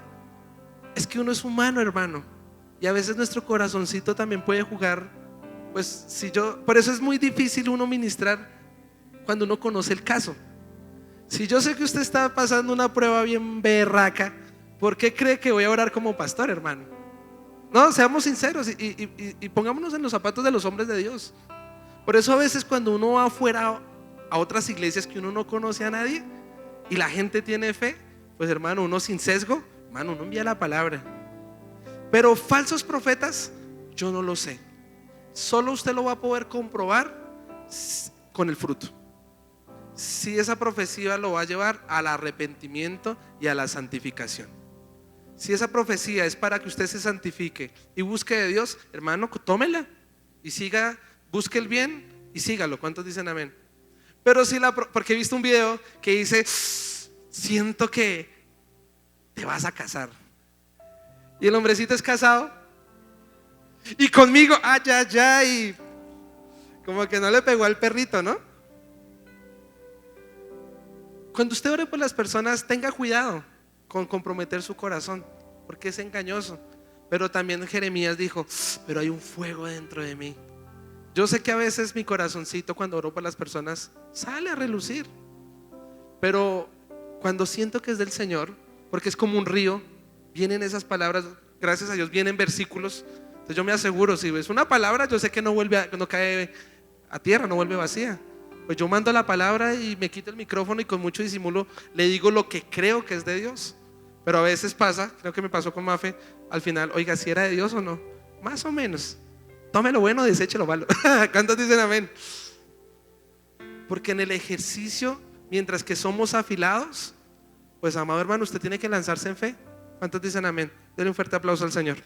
es que uno es humano, hermano. Y a veces nuestro corazoncito también puede jugar. Pues por eso es muy difícil uno ministrar cuando uno conoce el caso. Si yo sé que usted está pasando una prueba bien berraca, ¿por qué cree que voy a orar como pastor, hermano? No, seamos sinceros y pongámonos en los zapatos de los hombres de Dios. Por eso a veces cuando uno va afuera a otras iglesias que uno no conoce a nadie y la gente tiene fe, pues hermano, uno sin sesgo, hermano, uno envía la palabra. Pero falsos profetas, yo no lo sé. Solo usted lo va a poder comprobar con el fruto. Si esa profecía lo va a llevar al arrepentimiento y a la santificación. Si esa profecía es para que usted se santifique y busque de Dios, hermano, tómela y siga, busque el bien y sígalo. ¿Cuántos dicen amén? Pero si porque he visto un video que dice, siento que te vas a casar. Y el hombrecito es casado y conmigo, ay, como que no le pegó al perrito, ¿no? Cuando usted ore por las personas, tenga cuidado con comprometer su corazón, porque es engañoso. Pero también Jeremías dijo, pero hay un fuego dentro de mí. Yo sé que a veces mi corazoncito cuando oro por las personas sale a relucir, pero cuando siento que es del Señor, porque es como un río, vienen esas palabras, gracias a Dios vienen versículos. Entonces yo me aseguro, si ves una palabra, yo sé que no cae a tierra, no vuelve vacía. Pues yo mando la palabra y me quito el micrófono y con mucho disimulo le digo lo que creo que es de Dios. Pero a veces pasa, creo que me pasó con Mafe, al final, oiga, si era de Dios o no, más o menos. Tome lo bueno, deseche lo malo. ¿Cuántos dicen amén? Porque en el ejercicio, mientras que somos afilados, Pues amado hermano, usted tiene que lanzarse en fe. ¿Cuántos dicen amén? Denle un fuerte aplauso al Señor.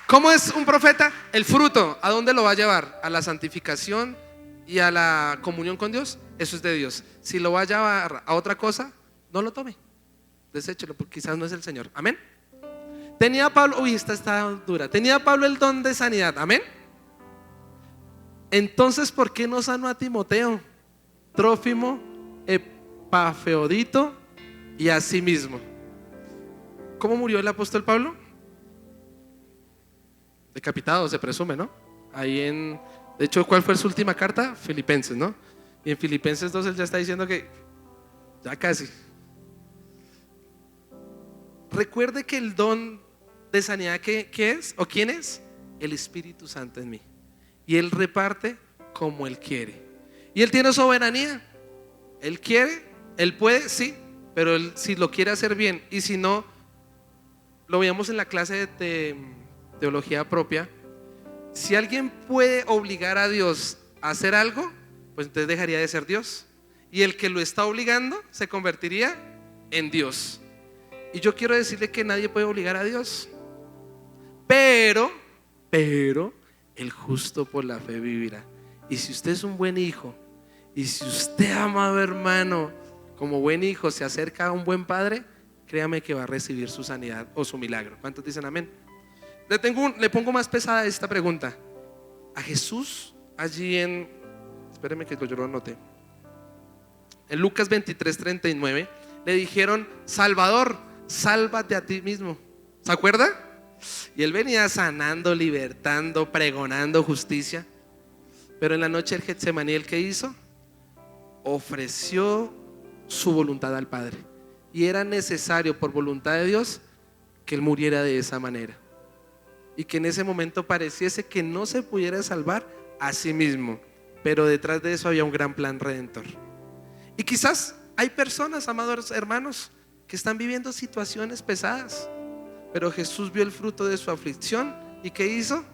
¿Cómo es un profeta? El fruto, ¿a dónde lo va a llevar? A la santificación y a la comunión con Dios. Eso es de Dios. Si lo va a llevar a otra cosa, no lo tome, deséchelo, porque quizás no es el Señor. Amén. Tenía Pablo, uy, esta está dura. Tenía Pablo el don de sanidad. Amén. Entonces, ¿por qué no sanó a Timoteo, Trófimo, Epafrodito y a sí mismo? ¿Cómo murió el apóstol Pablo? Decapitado, se presume, ¿no? De hecho, ¿cuál fue su última carta? Filipenses, ¿no? Y en Filipenses 2 él ya está diciendo que ya casi. Recuerde que el don de sanidad, ¿qué es? ¿O quién es? El Espíritu Santo en mí. Y Él reparte como Él quiere. Y Él tiene soberanía. Él quiere, Él puede, sí, pero Él, si lo quiere hacer bien, y si no, lo veíamos en la clase de teología propia. Si alguien puede obligar a Dios a hacer algo, pues entonces dejaría de ser Dios. Y el que lo está obligando se convertiría en Dios. Y yo quiero decirle que nadie puede obligar a Dios. Pero el justo por la fe vivirá. Y si usted es un buen hijo, y si usted, amado hermano, como buen hijo se acerca a un buen padre, créame que va a recibir su sanidad o su milagro. ¿Cuántos dicen amén? Le pongo más pesada esta pregunta. A Jesús allí espéreme que yo lo anoté. En Lucas 23:39 le dijeron: Salvador, sálvate a ti mismo. ¿Se acuerda? Y él venía sanando, libertando, pregonando justicia. Pero en la noche del Getsemaní, ¿el qué hizo? Ofreció su voluntad al Padre. Y era necesario, por voluntad de Dios, que él muriera de esa manera. Y que en ese momento pareciese que no se pudiera salvar a sí mismo. Pero detrás de eso había un gran plan redentor. Y quizás hay personas, amados hermanos, que están viviendo situaciones pesadas. Pero Jesús vio el fruto de su aflicción. ¿Y qué hizo?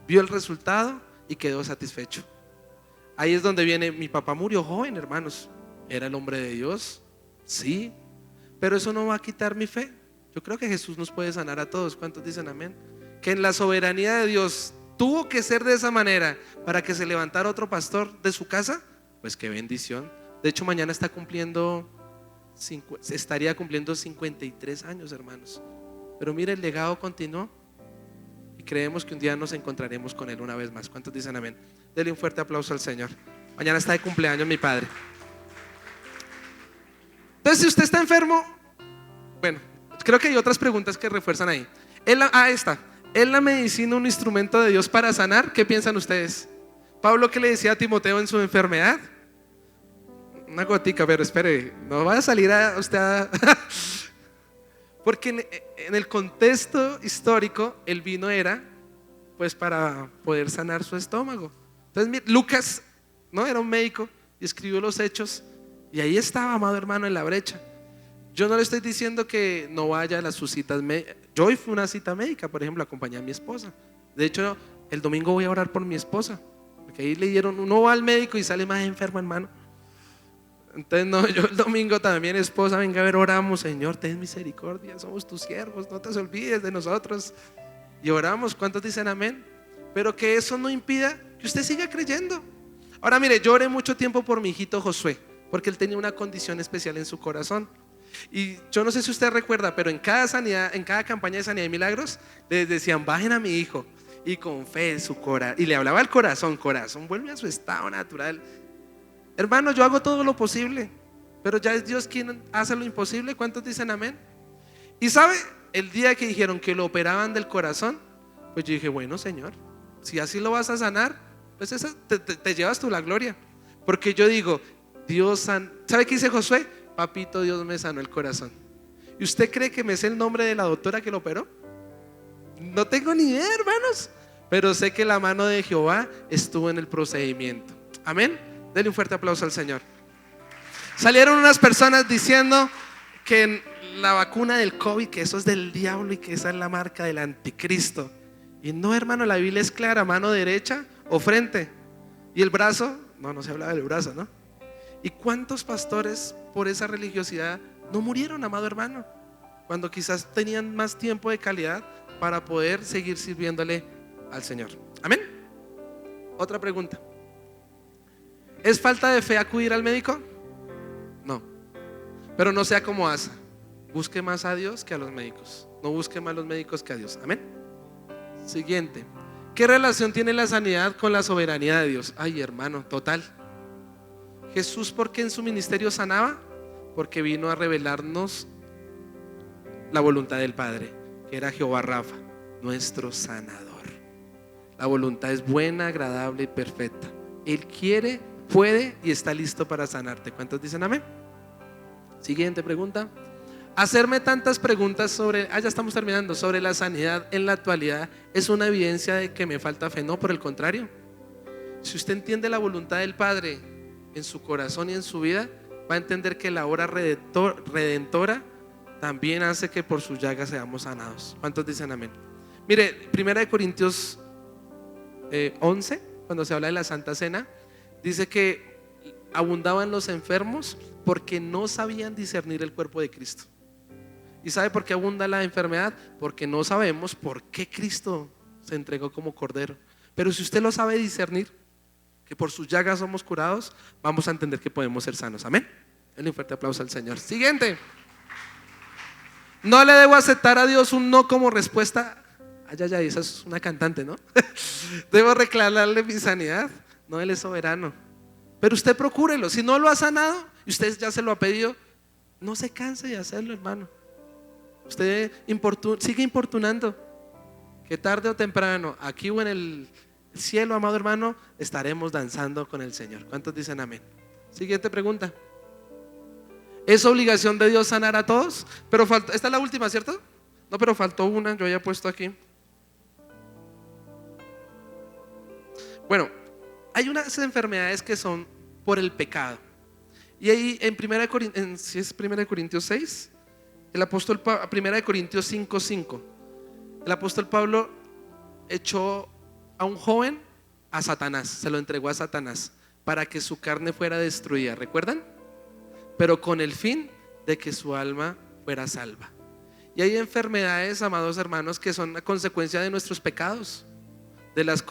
Vio el resultado y quedó satisfecho. Ahí es donde viene: mi papá murió joven, hermanos. ¿Era el hombre de Dios? Sí. Pero eso no va a quitar mi fe. Yo creo que Jesús nos puede sanar a todos. ¿Cuántos dicen amén? Que en la soberanía de Dios tuvo que ser de esa manera para que se levantara otro pastor de su casa. Pues qué bendición. De hecho, mañana estaría cumpliendo 53 años, hermanos. Pero mire, el legado continuó. Y creemos que un día nos encontraremos con Él una vez más. ¿Cuántos dicen amén? Dele un fuerte aplauso al Señor. Mañana está de cumpleaños mi padre. Entonces, si usted está enfermo, bueno, creo que hay otras preguntas que refuerzan ahí. Esta: ¿es la medicina un instrumento de Dios para sanar? ¿Qué piensan ustedes? Pablo, ¿qué le decía a Timoteo en su enfermedad? Una gotica, pero espere, no vaya a salir porque en el contexto histórico el vino era pues para poder sanar su estómago. Entonces Lucas, ¿no? Era un médico y escribió los hechos. Y ahí estaba, amado hermano, en la brecha. Yo no le estoy diciendo que no vaya a sus citas médicas. Yo hoy fui a una cita médica, por ejemplo, acompañé a mi esposa. De hecho, el domingo voy a orar por mi esposa, porque ahí le dieron, uno va al médico y sale más enfermo, hermano. Entonces no, yo el domingo también, esposa, venga a ver, oramos: Señor, ten misericordia, somos tus siervos, no te olvides de nosotros. Y oramos. ¿Cuántos dicen amén? Pero que eso no impida que usted siga creyendo. Ahora mire, yo oré mucho tiempo por mi hijito Josué, porque él tenía una condición especial en su corazón. Y yo no sé si usted recuerda, pero en cada campaña de sanidad y milagros les decían: bajen a mi hijo, y con fe su corazón, y le hablaba al corazón, vuelve a su estado natural. Hermano, yo hago todo lo posible, pero ya es Dios quien hace lo imposible. ¿Cuántos dicen amén? Y sabe, el día que dijeron que lo operaban del corazón, pues yo dije: bueno, Señor, si así lo vas a sanar, pues te llevas tú la gloria. Porque yo digo: Dios ¿sabe qué dice Josué? Papito, Dios me sanó el corazón. ¿Y usted cree que me sé el nombre de la doctora que lo operó? No tengo ni idea, hermanos, pero sé que la mano de Jehová estuvo en el procedimiento. Amén. Denle un fuerte aplauso al Señor. Salieron unas personas diciendo que la vacuna del COVID, que eso es del diablo y que esa es la marca del anticristo. Y no, hermano, la Biblia es clara: mano derecha o frente. Y el brazo, no se hablaba del brazo, ¿no? ¿Y cuántos pastores por esa religiosidad no murieron, amado hermano? Cuando quizás tenían más tiempo de calidad para poder seguir sirviéndole al Señor. Amén. Otra pregunta. ¿Es falta de fe acudir al médico? No. Pero no sea como Asa. Busque más a Dios que a los médicos. No busque más a los médicos que a Dios. Amén. Siguiente. ¿Qué relación tiene la sanidad con la soberanía de Dios? Ay, hermano, total. Jesús, ¿por qué en su ministerio sanaba? Porque vino a revelarnos la voluntad del Padre, que era Jehová Rafa, nuestro sanador. La voluntad es buena, agradable y perfecta. Él quiere, puede y está listo para sanarte. ¿Cuántos dicen amén? Siguiente pregunta. Hacerme tantas preguntas sobre, ya estamos terminando, sobre la sanidad en la actualidad es una evidencia de que me falta fe. No, por el contrario. Si usted entiende la voluntad del Padre en su corazón y en su vida, va a entender que la obra redentora también hace que por sus llagas seamos sanados. ¿Cuántos dicen amén? Mire, 1 Corintios 11, cuando se habla de la Santa Cena, dice que abundaban los enfermos porque no sabían discernir el cuerpo de Cristo. ¿Y sabe por qué abunda la enfermedad? Porque no sabemos por qué Cristo se entregó como cordero. Pero si usted lo sabe discernir, que por sus llagas somos curados, vamos a entender que podemos ser sanos. Amén. Denle un fuerte aplauso al Señor. Siguiente. No le debo aceptar a Dios un no como respuesta. Ay, esa es una cantante, ¿no? Debo reclamarle mi sanidad. No, Él es soberano. Pero usted procúrelo. Si no lo ha sanado y usted ya se lo ha pedido, no se canse de hacerlo, hermano. Usted sigue importunando, que tarde o temprano, aquí o en el cielo, amado hermano, estaremos danzando con el Señor. ¿Cuántos dicen amén? Siguiente pregunta. ¿Es obligación de Dios sanar a todos? Pero esta es la última, ¿cierto? No, pero faltó una, yo había puesto aquí. Bueno, hay unas enfermedades que son por el pecado. Y ahí en 1 Corintios 6, el apóstol 1 Corintios 5:5, el apóstol Pablo echó a un joven a Satanás, se lo entregó a Satanás para que su carne fuera destruida, ¿recuerdan? Pero con el fin de que su alma fuera salva. Y hay enfermedades, amados hermanos, que son a consecuencia de nuestros pecados, de las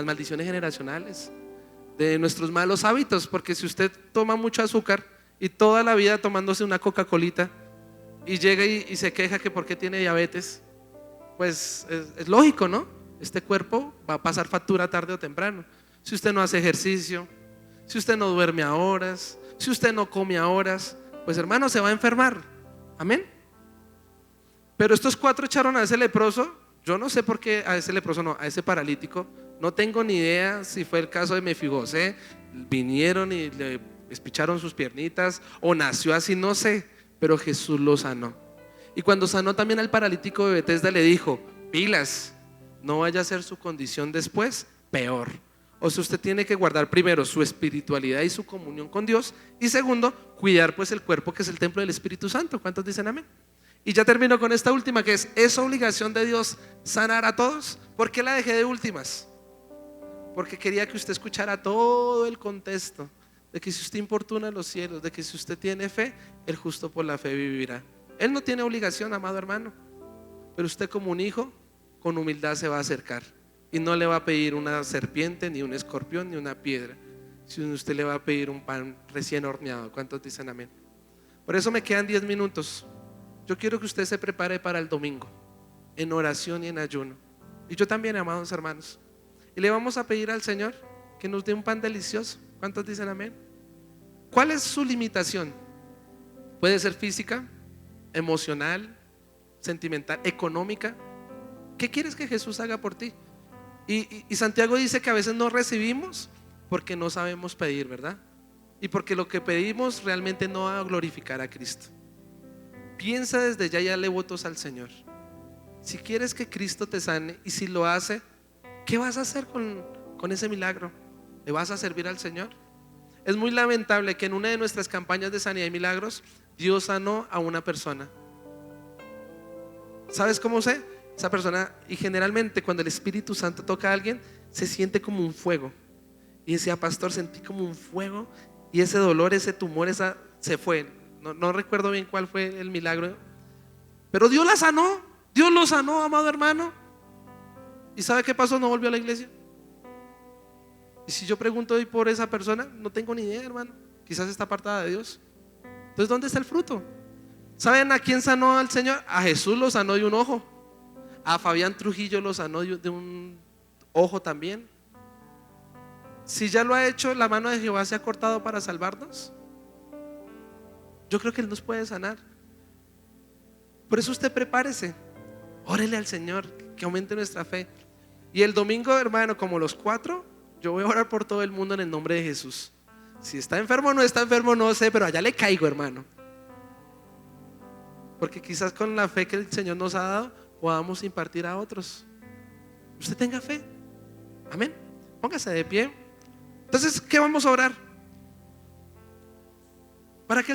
maldiciones generacionales, de nuestros malos hábitos. Porque si usted toma mucho azúcar y toda la vida tomándose una Coca-Colita y llega y se queja que porque tiene diabetes, pues es lógico, ¿no? Este cuerpo va a pasar factura tarde o temprano. Si usted no hace ejercicio, si usted no duerme a horas, si usted no come a horas, pues hermano, se va a enfermar. Amén. Pero estos 4 echaron a ese leproso. Yo no sé por qué a ese leproso no, a ese paralítico. No tengo ni idea si fue el caso de Mefibosé. Vinieron y le espicharon sus piernitas o nació así, no sé. Pero Jesús lo sanó. Y cuando sanó también al paralítico de Betesda, le dijo: pilas, no vaya a ser su condición después peor. O sea, usted tiene que guardar primero su espiritualidad y su comunión con Dios, y segundo, cuidar pues el cuerpo, que es el templo del Espíritu Santo. ¿Cuántos dicen amén? Y ya termino con esta última, que ¿es obligación de Dios sanar a todos? ¿Por qué la dejé de últimas? Porque quería que usted escuchara todo el contexto de que si usted importuna a los cielos, de que si usted tiene fe, el justo por la fe vivirá. Él no tiene obligación, amado hermano, pero usted como un hijo, con humildad se va a acercar y no le va a pedir una serpiente, ni un escorpión, ni una piedra, sino usted le va a pedir un pan recién horneado. ¿Cuántos dicen amén? Por eso me quedan 10 minutos. Yo quiero que usted se prepare para el domingo, en oración y en ayuno. Y yo también, amados hermanos. Y le vamos a pedir al Señor que nos dé un pan delicioso. ¿Cuántos dicen amén? ¿Cuál es su limitación? Puede ser física, emocional, sentimental, económica. ¿Qué quieres que Jesús haga por ti? Y Santiago dice que a veces no recibimos porque no sabemos pedir, ¿verdad? Y porque lo que pedimos realmente no va a glorificar a Cristo. Piensa desde ya y dale votos al Señor. Si quieres que Cristo te sane, y si lo hace, ¿qué vas a hacer con ese milagro? ¿Le vas a servir al Señor? Es muy lamentable que en una de nuestras campañas de sanidad y milagros, Dios sanó a una persona. ¿Sabes cómo sé? Esa persona, y generalmente cuando el Espíritu Santo toca a alguien, se siente como un fuego. Y decía: pastor, sentí como un fuego y ese dolor, ese tumor, se fue. No recuerdo bien cuál fue el milagro, pero Dios la sanó. Dios lo sanó, amado hermano. ¿Y sabe qué pasó? No volvió a la iglesia. Y si yo pregunto hoy por esa persona, no tengo ni idea, hermano. Quizás está apartada de Dios. Entonces, ¿dónde está el fruto? ¿Saben a quién sanó al Señor? A Jesús lo sanó de un ojo. A Fabián Trujillo lo sanó de un ojo también. Si ya lo ha hecho, la mano de Jehová se ha cortado para salvarnos. Yo creo que Él nos puede sanar. Por eso usted prepárese, órele al Señor, que aumente nuestra fe. Y el domingo, hermano, como los 4, yo voy a orar por todo el mundo en el nombre de Jesús. Si está enfermo o no está enfermo, no sé, pero allá le caigo, hermano. Porque quizás con la fe que el Señor nos ha dado podamos impartir a otros. Usted tenga fe. Amén. Póngase de pie. Entonces, ¿qué vamos a orar? Para que